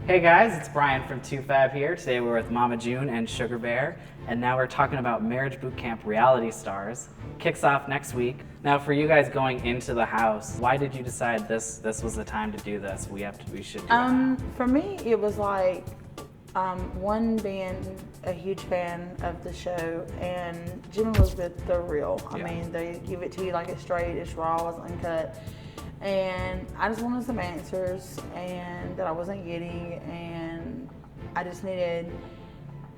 Hey guys, it's Brian from Toofab here. Today we're with Mama June and Sugar Bear, and now we're talking about Marriage Boot Camp reality stars. Kicks off next week. Now, for you guys going into the house, why did you decide this was the time to do this? We should do it. For me, it was like one being a huge fan of the show, and Jim and Elizabeth, they're real. I mean, they give it to you like it's straight, it's raw, it's uncut. And I just wanted some answers and that I wasn't getting, and I just needed.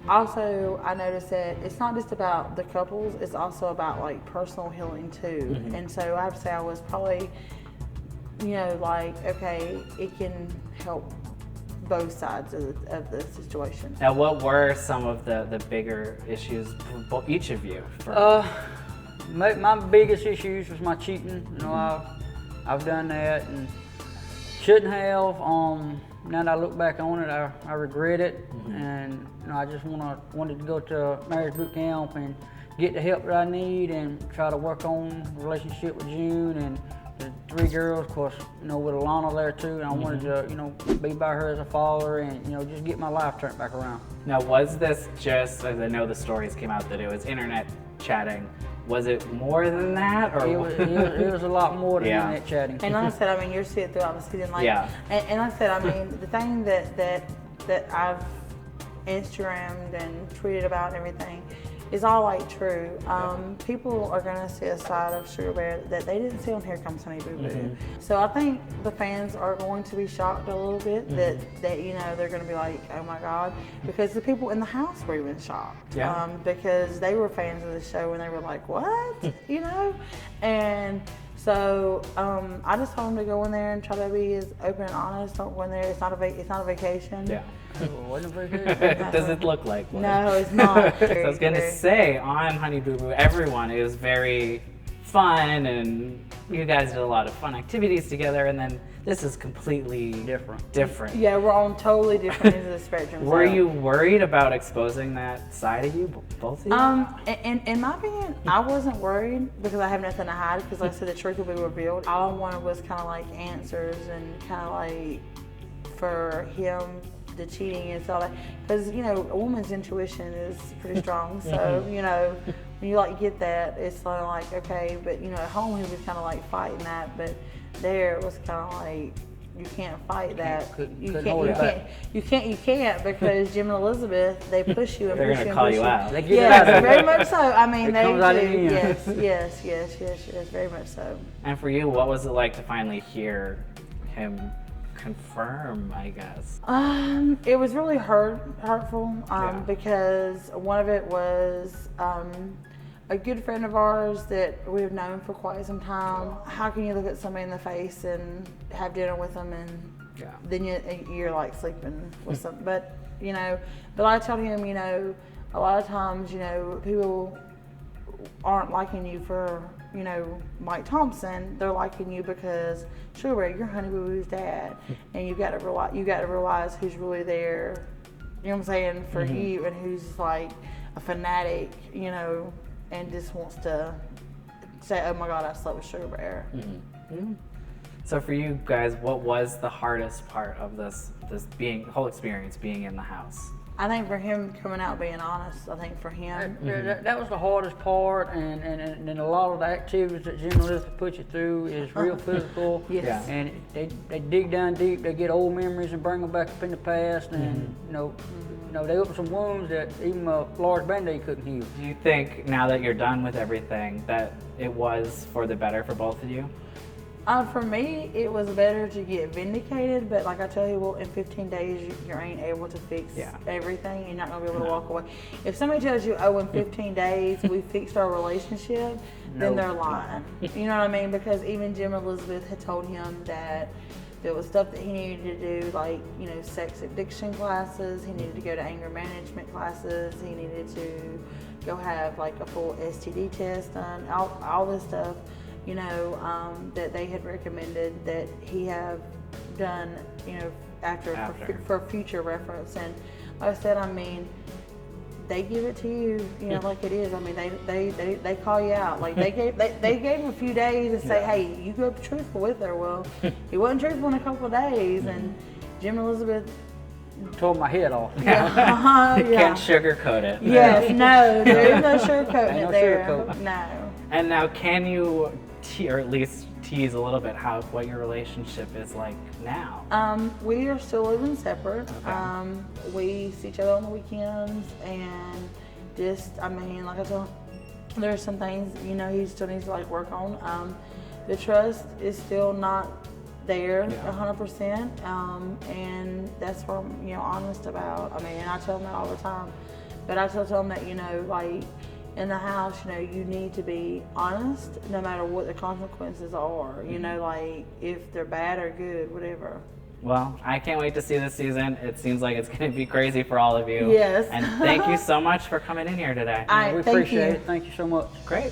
Also, I noticed that it's not just about the couples, it's also about like personal healing too. Mm-hmm. And so I have to say I was probably, like, okay, it can help both sides of the situation. Now, what were some of the bigger issues for each of you? My biggest issues was my cheating. I've done that and shouldn't have. Now that I look back on it, I regret it, and I just wanted to go to marriage boot camp and get the help that I need and try to work on the relationship with June and the three girls, of course, with Alana there too. And I wanted to, be by her as a father and just get my life turned back around. Now, was this just, as I know the stories came out that it was internet chatting? Was it more than that, or it was a lot more than internet chatting? And like I said, you're seeing throughout the season, and like I said, the thing that I've Instagrammed and tweeted about and everything is all like true. People are gonna see a side of Sugar Bear that they didn't see on Here Comes Honey Boo Boo. So I think the fans are going to be shocked a little bit that they're gonna be like, oh my God, because the people in the house were even shocked. Because they were fans of the show and they were like, what? And so I just told them to go in there and try to be as open and honest. Don't go in there. It's not a vacation. Yeah. It wasn't a vacation. Does it look like one? No, it's not. So I was going to say, on Honey Boo Boo, everyone, it was very fun, and you guys did a lot of fun activities together, and then this is completely different. Yeah, we're on totally different ends of the spectrum. Were you worried about exposing that side of you, both of you? In my opinion, I wasn't worried because I have nothing to hide, because like I said, the truth will be revealed. All I wanted was kind of like answers and kind of like for him, the cheating and stuff, because a woman's intuition is pretty strong. So when you like get that, it's sort of like okay, but at home he was kind of like fighting that, but there it was kind of like you can't fight that. You can't because Jim and Elizabeth, they push you and They're push gonna you call and push you out. Yes, very much so. They do. Yes. Yes, very much so. And for you, what was it like to finally hear him confirm, I guess? It was really hurtful because one of it was a good friend of ours that we've known for quite some time. How can you look at somebody in the face and have dinner with them and then you're like sleeping with some, but I told him, a lot of times, people aren't liking you for, Mike Thompson. They're liking you because Sugar Bear, you're Honey Boo Boo's dad, and you got to realize who's really there. You know what I'm saying, for you, and who's like a fanatic, and just wants to say, "Oh my God, I slept with Sugar Bear." So for you guys, what was the hardest part of this whole experience being in the house? I think for him coming out being honest, That was the hardest part, and a lot of the activities that Jim and Elizabeth put you through is real physical. Yes. And they dig down deep, they get old memories and bring them back up in the past, and they open some wounds that even a large Band-Aid couldn't heal. Do you think now that you're done with everything that it was for the better for both of you? For me, it was better to get vindicated, but like I tell you, in 15 days, you ain't able to fix everything. You're not going to be able to walk away. If somebody tells you, oh, in 15 days we fixed our relationship, then they're lying. You know what I mean? Because even Jim and Elizabeth had told him that there was stuff that he needed to do, like, sex addiction classes. He needed to go to anger management classes. He needed to go have like a full STD test done, all this stuff. That they had recommended that he have done, after. For future reference. And like I said, they give it to you, like it is. They call you out. Like they gave him a few days to say, hey, you go be truthful with her. Well, he wasn't truthful in a couple of days, and Jim and Elizabeth, tore my head off. Yeah. You can't sugarcoat it. Yes, no, there is no sugarcoating Ain't it no there. sugarcoat. No. And now, can you, or at least tease a little bit what your relationship is like now? We are still living separate. Okay. We see each other on the weekends and just, I mean, like I told him, there's some things, you know, he still needs to like work on. The trust is still not there 100%, and that's what I'm, you know, honest about. I mean, and I tell him that all the time, but I still tell him that, you know, like in the house, you know, you need to be honest no matter what the consequences are, you know, like if they're bad or good, whatever. Well, I can't wait to see this season. It seems like it's going to be crazy for all of you. Yes. And thank you so much for coming in here today. All right, We thank appreciate you. it. Thank you so much. Great.